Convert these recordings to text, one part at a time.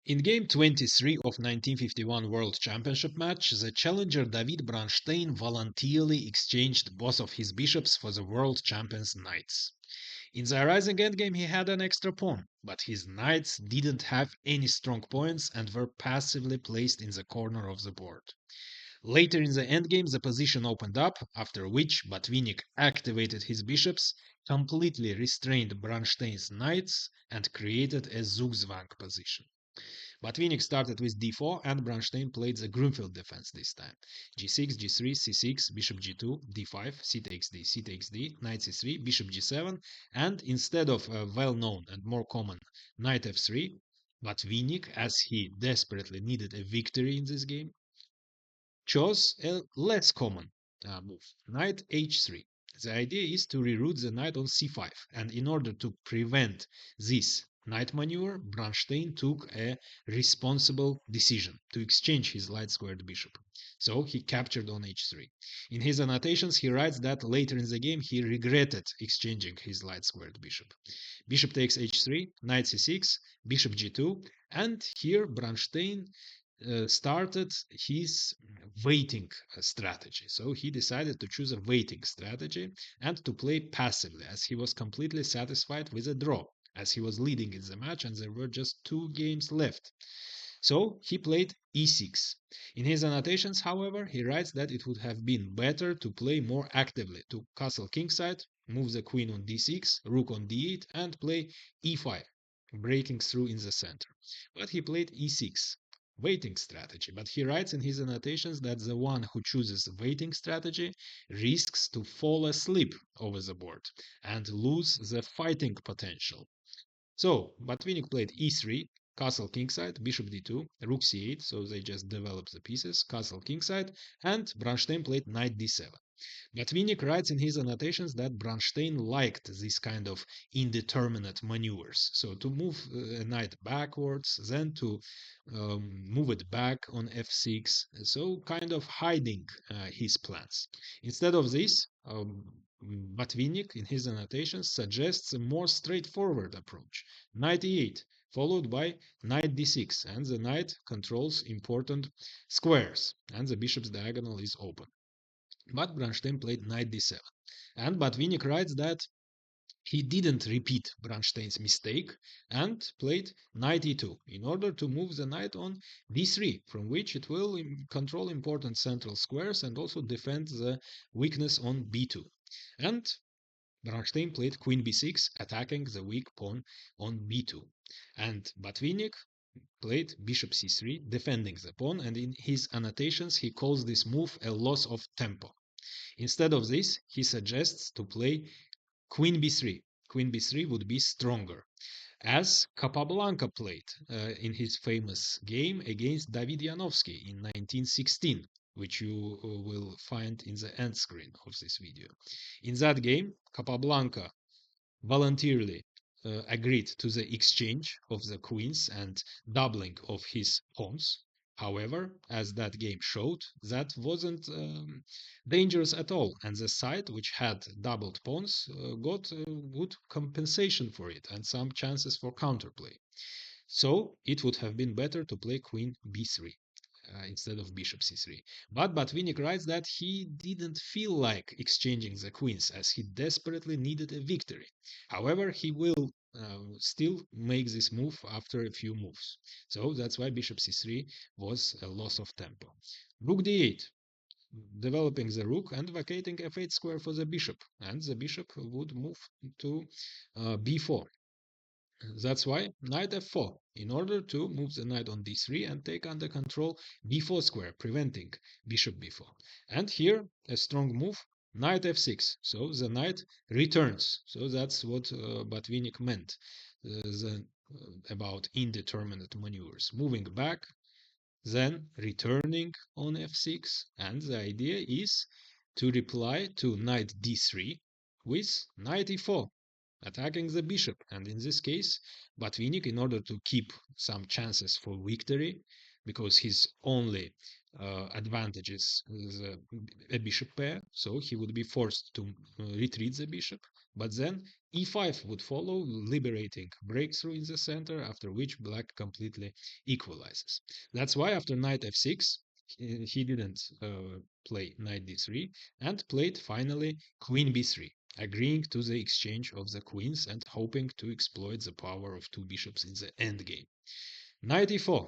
In game 23 of 1951 World Championship match, the challenger David Bronstein voluntarily exchanged both of his bishops for the world champion's knights. In the rising endgame he had an extra pawn, but his knights didn't have any strong points and were passively placed in the corner of the board. Later in the endgame the position opened up, after which Botvinnik activated his bishops, completely restrained Bronstein's knights, and created a Zugzwang position. Botvinnik started with d4 and Bronstein played the Grunfeld defense this time. g6, g3, c6, bishop g2, d5, c takes d, c takes d, knight c3, bishop g7, and instead of a well-known and more common knight f3, Botvinnik, as he desperately needed a victory in this game, chose a less common move, knight h3. The idea is to reroute the knight on c5, and in order to prevent this knight maneuver, Bronstein took a responsible decision to exchange his light-squared bishop. So he captured on h3. In his annotations, he writes that later in the game he regretted exchanging his light-squared bishop. Bishop takes h3, knight c6, bishop g2, and here Bronstein started his waiting strategy. So he decided to choose a waiting strategy and to play passively, as he was completely satisfied with a draw, as he was leading in the match and there were just 2 games left. So he played e6. In his annotations, however, he writes that it would have been better to play more actively, to castle kingside, move the queen on d6, rook on d8, and play e5, breaking through in the center. But he played e6. Waiting strategy, but he writes in his annotations that the one who chooses waiting strategy risks to fall asleep over the board and lose the fighting potential. So Botvinnik played e3, castle kingside, bishop d2, rook c8, so they just developed the pieces, castle kingside, and Bronstein played knight d7. Botvinnik writes in his annotations that Bronstein liked this kind of indeterminate maneuvers. So to move a knight backwards, then to move it back on f6, so kind of hiding his plans. Instead of this, Botvinnik in his annotations suggests a more straightforward approach. Knight e8, followed by knight d6, and the knight controls important squares, and the bishop's diagonal is open. But Bronstein played knight d7. And Botvinnik writes that he didn't repeat Bronstein's mistake and played knight e2 in order to move the knight on d3, from which it will control important central squares and also defend the weakness on b2. And Bronstein played queen b6, attacking the weak pawn on b2. And Botvinnik played bishop c3, defending the pawn, and in his annotations he calls this move a loss of tempo. Instead of this, he suggests to play queen b3. Queen b3 would be stronger, as Capablanca played in his famous game against David Janovsky in 1916, which you will find in the end screen of this video. In that game, Capablanca voluntarily agreed to the exchange of the queens and doubling of his pawns. However, as that game showed, that wasn't dangerous at all, and the side which had doubled pawns got good compensation for it and some chances for counterplay. So it would have been better to play queen b3 instead of bishop c3. But Botvinnik writes that he didn't feel like exchanging the queens as he desperately needed a victory. However, he will still make this move after a few moves. So that's why bishop c3 was a loss of tempo. Rook d8, developing the rook and vacating f8 square for the bishop, and the bishop would move to b4. That's why knight f4, in order to move the knight on d3 and take under control b4 square, preventing bishop b4. And here, a strong move, knight f6, so the knight returns. So that's what Botvinnik meant about indeterminate maneuvers. Moving back, then returning on f6, and the idea is to reply to knight d3 with knight e4, attacking the bishop. And in this case, Botvinnik, in order to keep some chances for victory, because his only advantage is a bishop pair, so he would be forced to retreat the bishop. But then e5 would follow, liberating breakthrough in the center, after which black completely equalizes. That's why after knight f6, he didn't play knight d3 and played finally queen b3, agreeing to the exchange of the queens and hoping to exploit the power of two bishops in the endgame. Knight e4,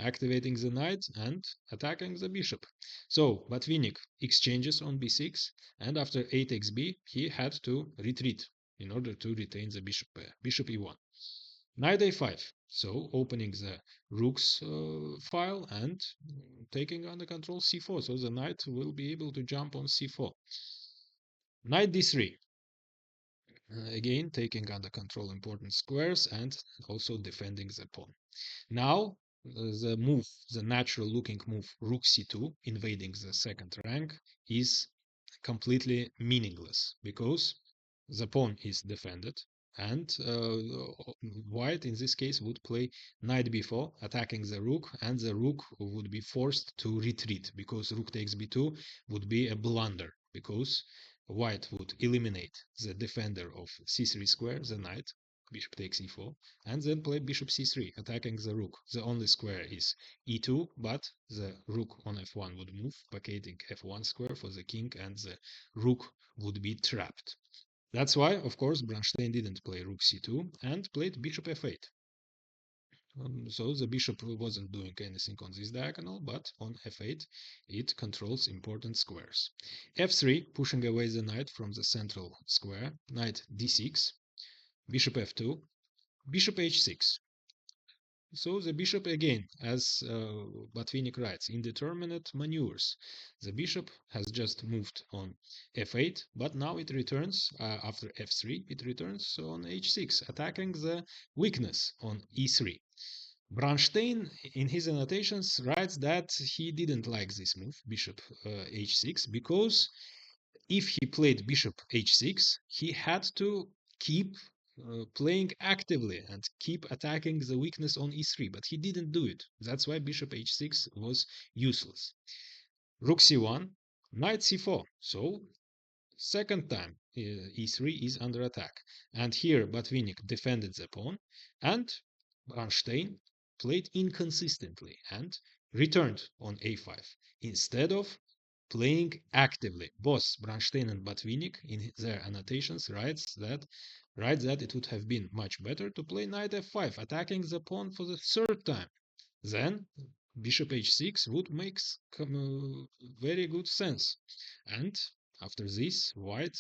activating the knight and attacking the bishop. So Botvinnik exchanges on b6, and after 8xb, he had to retreat in order to retain the bishop pair. Bishop e1. Knight a5, so opening the rook's file and taking under control c4, so the knight will be able to jump on c4. Knight d3, again taking under control important squares and also defending the pawn. Now, the natural looking move rook c2, invading the second rank, is completely meaningless because the pawn is defended, and white in this case would play knight b4, attacking the rook, and the rook would be forced to retreat because rook takes b2 would be a blunder, because white would eliminate the defender of c3 square, the knight, bishop takes e4, and then play bishop c3, attacking the rook. The only square is e2, but the rook on f1 would move, vacating f1 square for the king, and the rook would be trapped. That's why, of course, Bronstein didn't play rook c2 and played bishop f8. So the bishop wasn't doing anything on this diagonal, but on f8 it controls important squares. f3, pushing away the knight from the central square, knight d6, bishop f2, bishop h6. So the bishop again, as Botvinnik writes, indeterminate maneuvers. The bishop has just moved on f8, but now it returns after f3. It returns on h6, attacking the weakness on e3. Bronstein, in his annotations, writes that he didn't like this move, bishop h6, because if he played bishop h6, he had to keep playing actively and keep attacking the weakness on e3, but he didn't do it. That's why bishop h6 was useless. Rook c1, knight c4. So second time e3 is under attack. And here Botvinnik defended the pawn, and Bronstein played inconsistently and returned on a5 instead of playing actively. Both Bronstein and Botvinnik in their annotations writes that it would have been much better to play knight f5, attacking the pawn for the third time. Then bishop h6 would make very good sense. And after this, white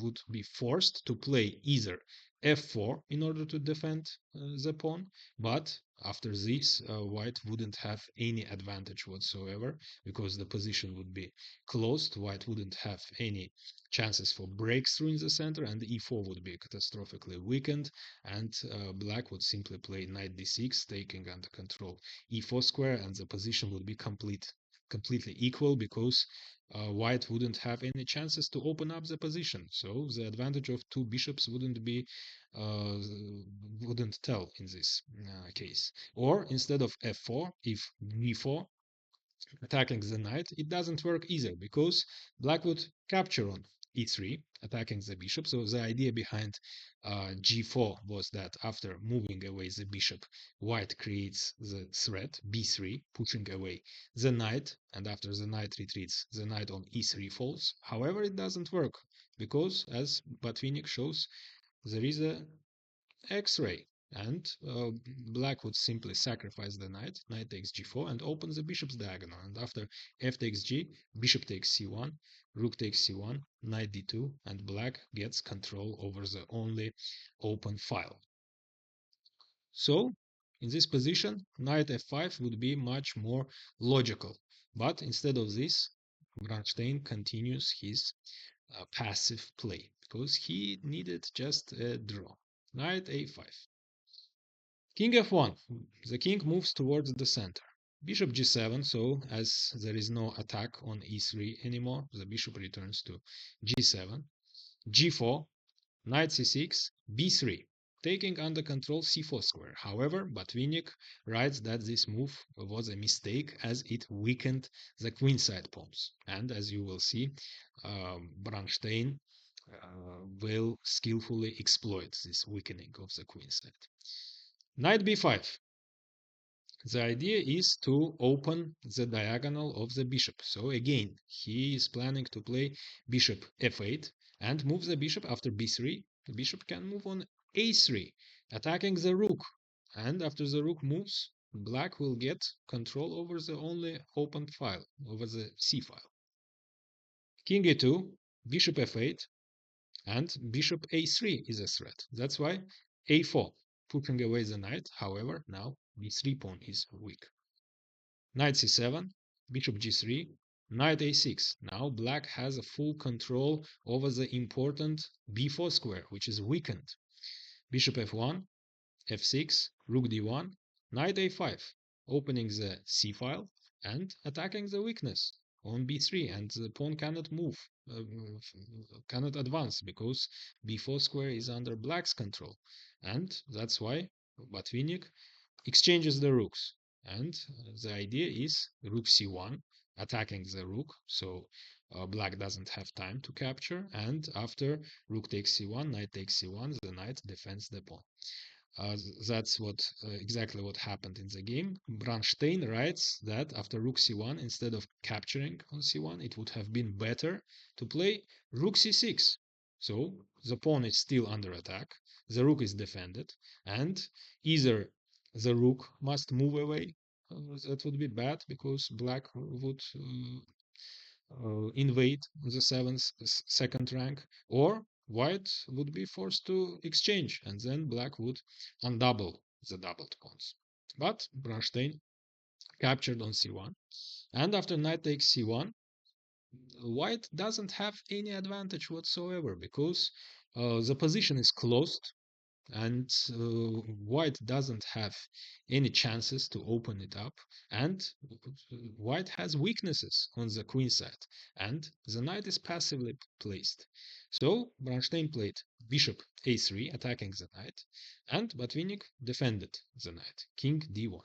would be forced to play either f4 in order to defend the pawn, but after this, white wouldn't have any advantage whatsoever because the position would be closed. White wouldn't have any chances for breakthrough in the center, and e4 would be catastrophically weakened, and black would simply play knight d6, taking under control e4 square, and the position would be completely equal because white wouldn't have any chances to open up the position. So the advantage of two bishops wouldn't tell in this case. Or instead of f4, if g4, attacking the knight, it doesn't work either because black would capture on e3, attacking the bishop. So the idea behind g4 was that after moving away the bishop, white creates the threat b3, pushing away the knight, and after the knight retreats, the knight on e3 falls. However, it doesn't work because, as Botvinnik shows, there is a X-ray, and black would simply sacrifice the knight, knight takes g4, and opens the bishop's diagonal. And after f takes g, bishop takes c1, rook takes c1, knight d2, and black gets control over the only open file. So, in this position, knight f5 would be much more logical. But instead of this, Bronstein continues his passive play because he needed just a draw. Knight a5. King f1. The king moves towards the center. Bishop g7, so as there is no attack on e3 anymore, the bishop returns to g7. g4, knight c6, b3, taking under control c4 square. However, Botvinnik writes that this move was a mistake as it weakened the queenside pawns. And as you will see, Bronstein will skillfully exploit this weakening of the queen side. Knight b5. The idea is to open the diagonal of the bishop. So again, he is planning to play bishop f8 and move the bishop after b3. The bishop can move on a3, attacking the rook. And after the rook moves, black will get control over the only open file, over the c file. King e2, bishop f8, and bishop a3 is a threat. That's why a4, putting away the knight. However, now b3 pawn is weak. Knight c7, bishop g3, knight a6. Now black has a full control over the important b4 square, which is weakened. Bishop f1, f6, rook d1, knight a5, opening the c file and attacking the weakness on b3, and the pawn cannot move, cannot advance, because b4 square is under black's control. And that's why Botvinnik exchanges the rooks. And the idea is rook c1, attacking the rook, so black doesn't have time to capture. And after rook takes c1, knight takes c1, the knight defends the pawn. That's exactly what happened in the game. Bronstein writes that after rook c1, instead of capturing on c1, it would have been better to play rook c6. So the pawn is still under attack, the rook is defended, and either the rook must move away. That would be bad, because black would invade the second rank, or white would be forced to exchange, and then black would undouble the doubled pawns. But Bronstein captured on c1, and after knight takes c1, white doesn't have any advantage whatsoever, because the position is closed, and white doesn't have any chances to open it up, and white has weaknesses on the queen side, and the knight is passively placed. So Bronstein played bishop a3, attacking the knight, and Botvinnik defended the knight, king d1.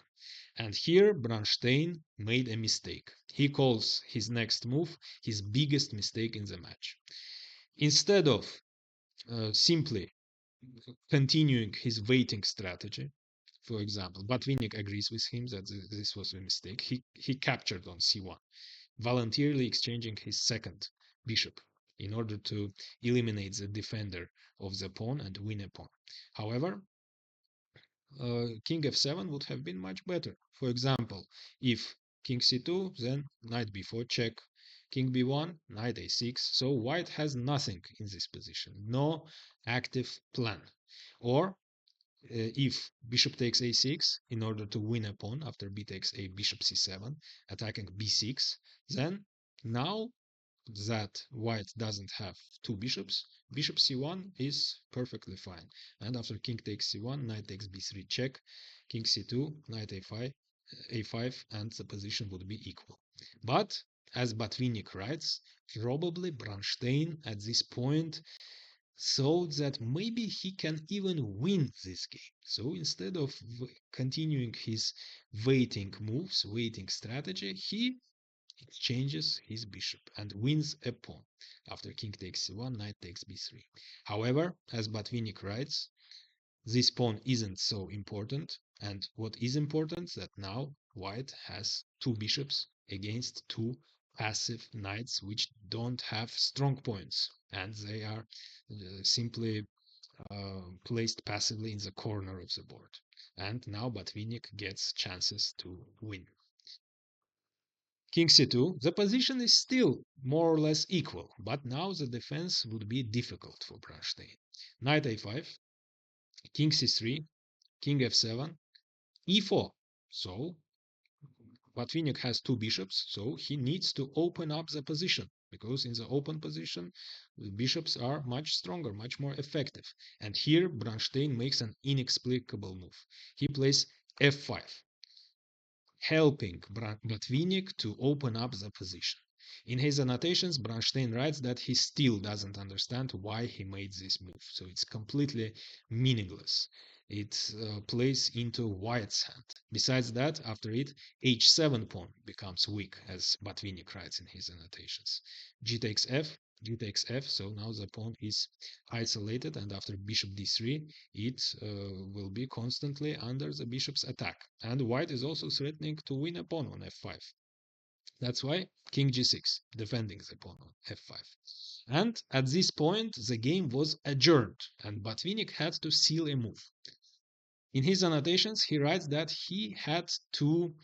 And here Bronstein made a mistake. He calls his next move his biggest mistake in the match. Instead of simply continuing his waiting strategy, for example, Botvinnik agrees with him that this was a mistake. He captured on c1, voluntarily exchanging his second bishop in order to eliminate the defender of the pawn and win a pawn. However, king f7 would have been much better. For example, if king c2, then knight b4 check, king b1, knight a6. So white has nothing in this position, no active plan. Or if bishop takes a6, in order to win a pawn after b takes a, bishop c7, attacking b6, then now that white doesn't have two bishops, bishop c1 is perfectly fine. And after king takes c1, knight takes b3 check, king c2, knight a5, and the position would be equal. But as Botvinnik writes, probably Bronstein at this point thought that maybe he can even win this game. So instead of continuing his waiting moves, waiting strategy, he exchanges his bishop and wins a pawn after king takes c1, knight takes b3. However, as Botvinnik writes, this pawn isn't so important, and what is important is that now white has two bishops against two passive knights which don't have strong points, and they are simply placed passively in the corner of the board. And now Botvinnik gets chances to win. King c2, the position is still more or less equal, but now the defense would be difficult for Bronstein. Knight a5, king c3, king f7, e4. So Botvinnik has two bishops, so he needs to open up the position, because in the open position, the bishops are much stronger, much more effective. And here Bronstein makes an inexplicable move. He plays f5, helping Botvinnik to open up the position. In his annotations, Bronstein writes that he still doesn't understand why he made this move, so it's completely meaningless. It plays into white's hand. Besides that, after it, h7 pawn becomes weak, as Botvinnik writes in his annotations. G takes f, d takes f, so now the pawn is isolated, and after bishop d3, it will be constantly under the bishop's attack. And white is also threatening to win a pawn on f5. That's why king g6, defending the pawn on f5. And at this point, the game was adjourned, and Botvinnik had to seal a move. In his annotations, he writes that he had two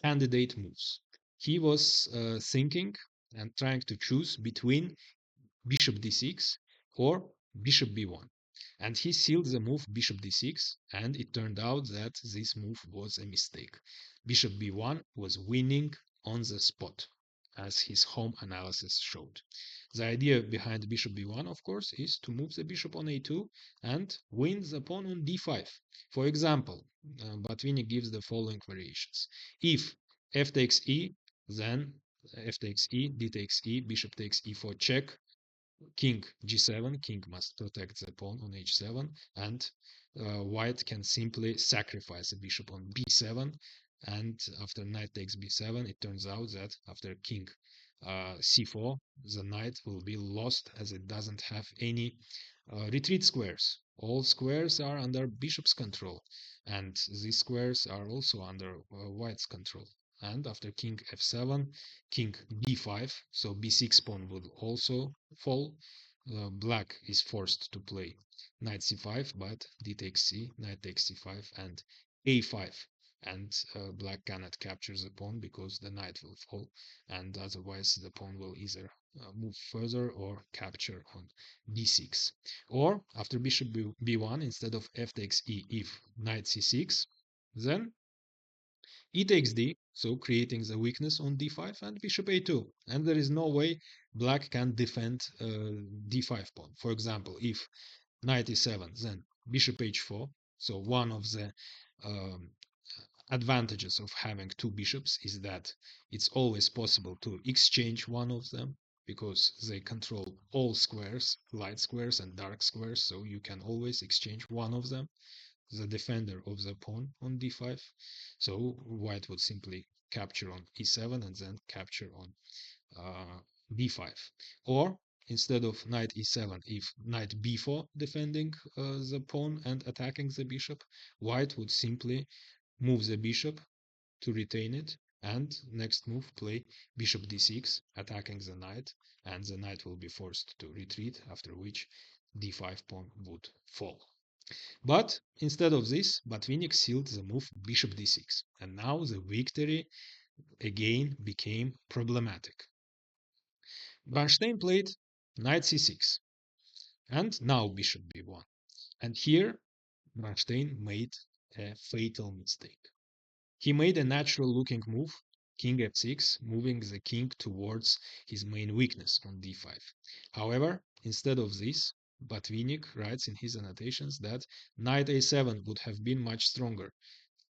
candidate moves. He was thinking and trying to choose between bishop d6 or bishop b1. And he sealed the move bishop d6, and it turned out that this move was a mistake. Bishop b1 was winning on the spot, as his home analysis showed. The idea behind bishop b1, of course, is to move the bishop on a2 and win the pawn on d5. For example, Botvinnik gives the following variations. If f takes e, then f takes e, d takes e, bishop takes e4 check, king g7, king must protect the pawn on h7, and white can simply sacrifice the bishop on b7, and after knight takes b7, it turns out that after king c4, the knight will be lost as it doesn't have any retreat squares. All squares are under bishop's control, and these squares are also under white's control. And after king f7, king b5, so b6 pawn would also fall. Black is forced to play knight c5, but d takes c, knight takes c5, and a5. And black cannot capture the pawn because the knight will fall, and otherwise the pawn will either move further or capture on d6. Or after bishop b1, instead of f takes e, if knight c6, then e takes d, so creating the weakness on d5, and bishop a2. And there is no way black can defend d5 pawn. For example, if knight e7, then bishop h4. So one of the um, advantages of having two bishops is that it's always possible to exchange one of them, because they control all squares, light squares and dark squares, so you can always exchange one of them, the defender of the pawn on d5. So white would simply capture on e7 and then capture on d5. Or instead of knight e7, if knight b4 defending the pawn and attacking the bishop, white would simply move the bishop to retain it, and next move play bishop d6, attacking the knight, and the knight will be forced to retreat, after which d5 pawn would fall. But instead of this, Botvinnik sealed the move bishop d6, and now the victory again became problematic. Bronstein played knight c6, and now bishop b1. And here, Bronstein made a fatal mistake. He made a natural-looking move, king f6, moving the king towards his main weakness on d5. However, instead of this, Botvinnik writes in his annotations that knight a7 would have been much stronger,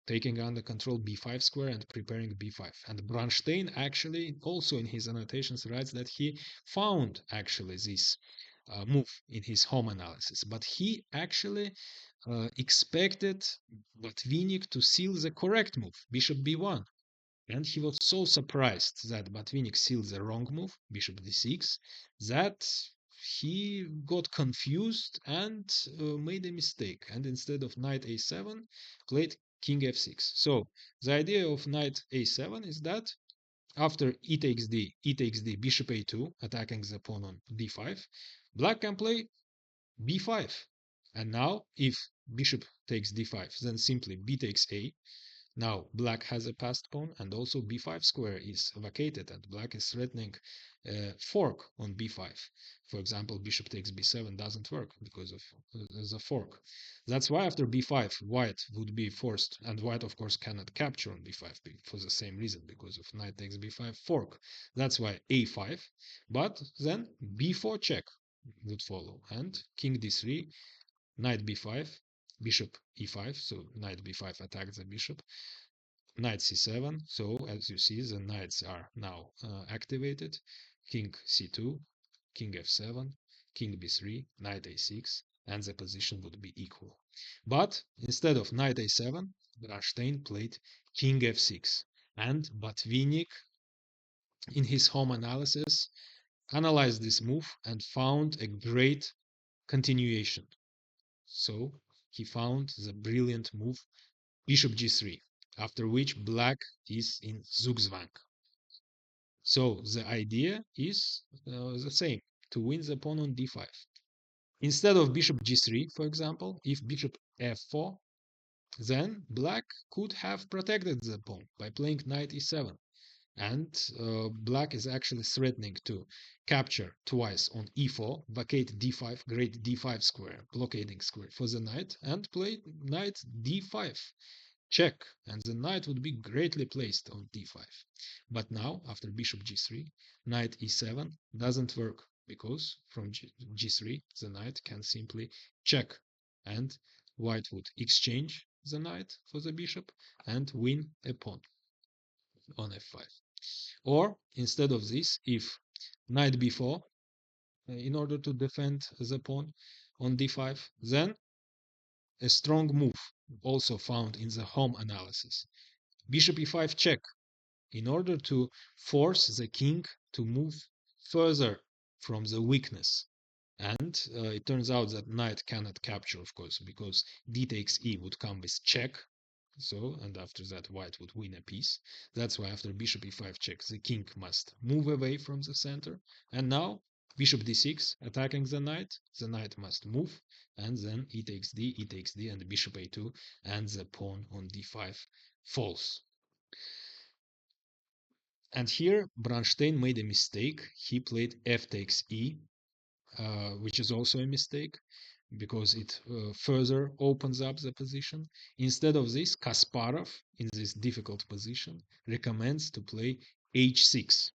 taking under control b5 square and preparing b5. And Bronstein actually also in his annotations writes that he found actually this move in his home analysis, but he actually expected Botvinnik to seal the correct move, bishop b1. And he was so surprised that Botvinnik sealed the wrong move, bishop d6, that he got confused and made a mistake. And instead of knight a7, played king f6. So the idea of knight a7 is that after e takes d, bishop a2, attacking the pawn on d5, black can play b5. And now, if bishop takes d5, then simply b takes a. Now, black has a passed pawn, and also b5 square is vacated, and black is threatening a fork on b5. For example, bishop takes b7 doesn't work because of the fork. That's why after b5, white would be forced, and white, of course, cannot capture on b5 for the same reason, because of knight takes b5 fork. That's why a5, but then b4 check would follow, and king d3, knight b5, bishop e5, so knight b5 attacks the bishop, knight c7, so as you see the knights are now activated, king c2, king f7, king b3, knight a6, and the position would be equal. But instead of knight a7, Bronstein played king f6, and Botvinnik in his home analysis analyzed this move and found a great continuation. So he found the brilliant move bishop g3, after which black is in Zugzwang. So the idea is the same, to win the pawn on d5. Instead of bishop g3, for example, if bishop f4, then black could have protected the pawn by playing knight e7. And black is actually threatening to capture twice on e4, vacate d5, great d5 square, blockading square for the knight, and play knight d5, check, and the knight would be greatly placed on d5. But now, after bishop g3, knight e7 doesn't work, because from g3 the knight can simply check, and white would exchange the knight for the bishop and win a pawn on f5. Or instead of this, if knight b4, in order to defend the pawn on d5, then a strong move also found in the home analysis. Bishop e5 check, in order to force the king to move further from the weakness. And it turns out that knight cannot capture, of course, because d takes e would come with check. So, and after that, white would win a piece. That's why after bishop e5 check, the king must move away from the center. And now, bishop d6, attacking the knight must move, and then e takes d, and bishop a2, and the pawn on d5 falls. And here, Bronstein made a mistake. He played f takes e, which is also a mistake, because it further opens up the position. Instead of this, Kasparov, in this difficult position, recommends to play h6,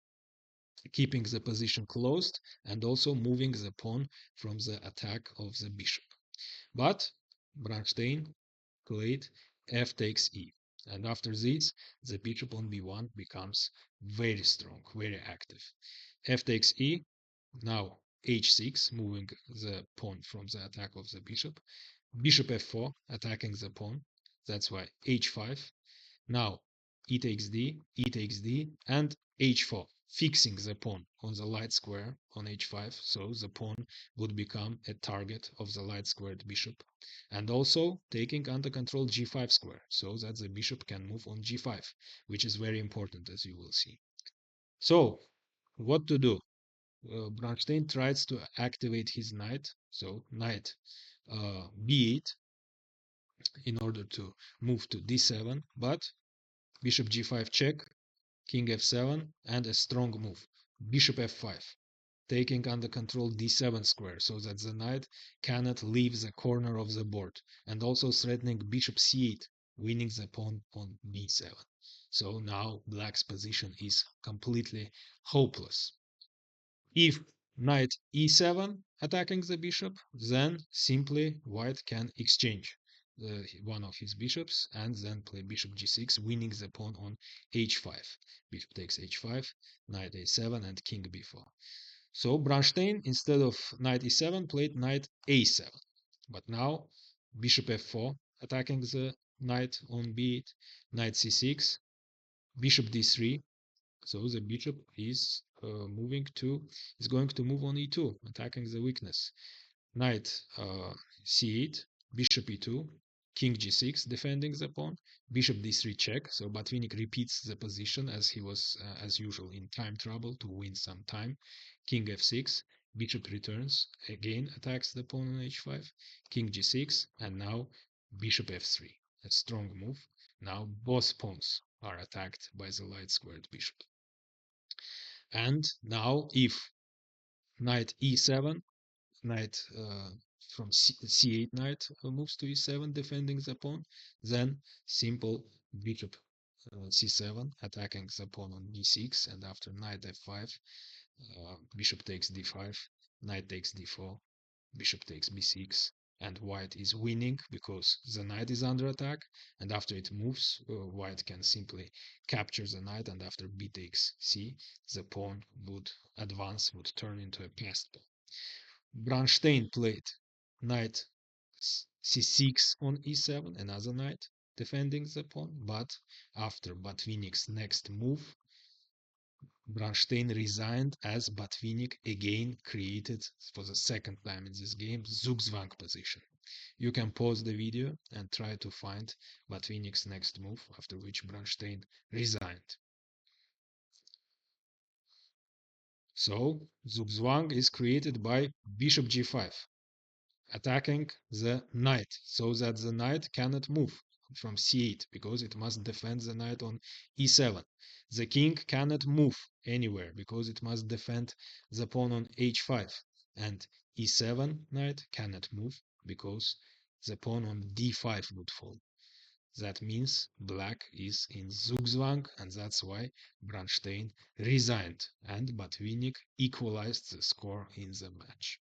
keeping the position closed and also moving the pawn from the attack of the bishop. But Bronstein played f takes e. And after this, the bishop on b1 becomes very strong, very active. F takes e, now h6, moving the pawn from the attack of the bishop. Bishop f4, attacking the pawn. That's why h5. Now e takes d, and h4, fixing the pawn on the light square on h5, so the pawn would become a target of the light squared bishop, and also taking under control g5 square, so that the bishop can move on g5, which is very important, as you will see. So, what to do? Bronstein tries to activate his knight, so knight b8, in order to move to d7, but bishop g5 check, king f7, and a strong move, bishop f5, taking under control d7 square, so that the knight cannot leave the corner of the board, and also threatening bishop c8, winning the pawn on b7. So now black's position is completely hopeless. If knight e7 attacking the bishop, then simply white can exchange one of his bishops and then play bishop g6, winning the pawn on h5. Bishop takes h5, knight a7, and king b4. So Bronstein, instead of knight e7, played knight a7. But now bishop f4, attacking the knight on b8, knight c6, bishop d3. So the bishop is going to move on e2, attacking the weakness. Knight c8, bishop e2, king g6, defending the pawn, bishop d3 check. So Botvinnik repeats the position as he was, as usual, in time trouble to win some time. King f6, bishop returns, again attacks the pawn on h5, king g6, and now bishop f3. A strong move. Now both pawns are attacked by the light squared bishop. And now if knight e7, knight from c8 knight moves to e7, defending the pawn, then simple bishop c7, attacking the pawn on b6, and after knight f5, bishop takes d5, knight takes d4, bishop takes b6, and white is winning because the knight is under attack, and after it moves, white can simply capture the knight, and after b takes c, the pawn would advance, would turn into a passed pawn. Bronstein played knight c6 on e7, another knight defending the pawn, but after Botvinnik's next move, Bronstein resigned as Botvinnik again created for the second time in this game Zugzwang position. You can pause the video and try to find Botvinnik's next move, after which Bronstein resigned. So Zugzwang is created by bishop g5, attacking the knight, so that the knight cannot move from c8 because it must defend the knight on e7. The king cannot move anywhere because it must defend the pawn on h5, and e7 knight cannot move because the pawn on d5 would fall. That means black is in Zugzwang, and that's why Bronstein resigned and Botvinnik equalized the score in the match.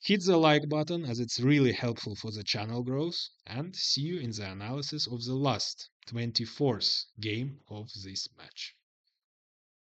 Hit the like button as it's really helpful for the channel growth, and see you in the analysis of the last 24th game of this match.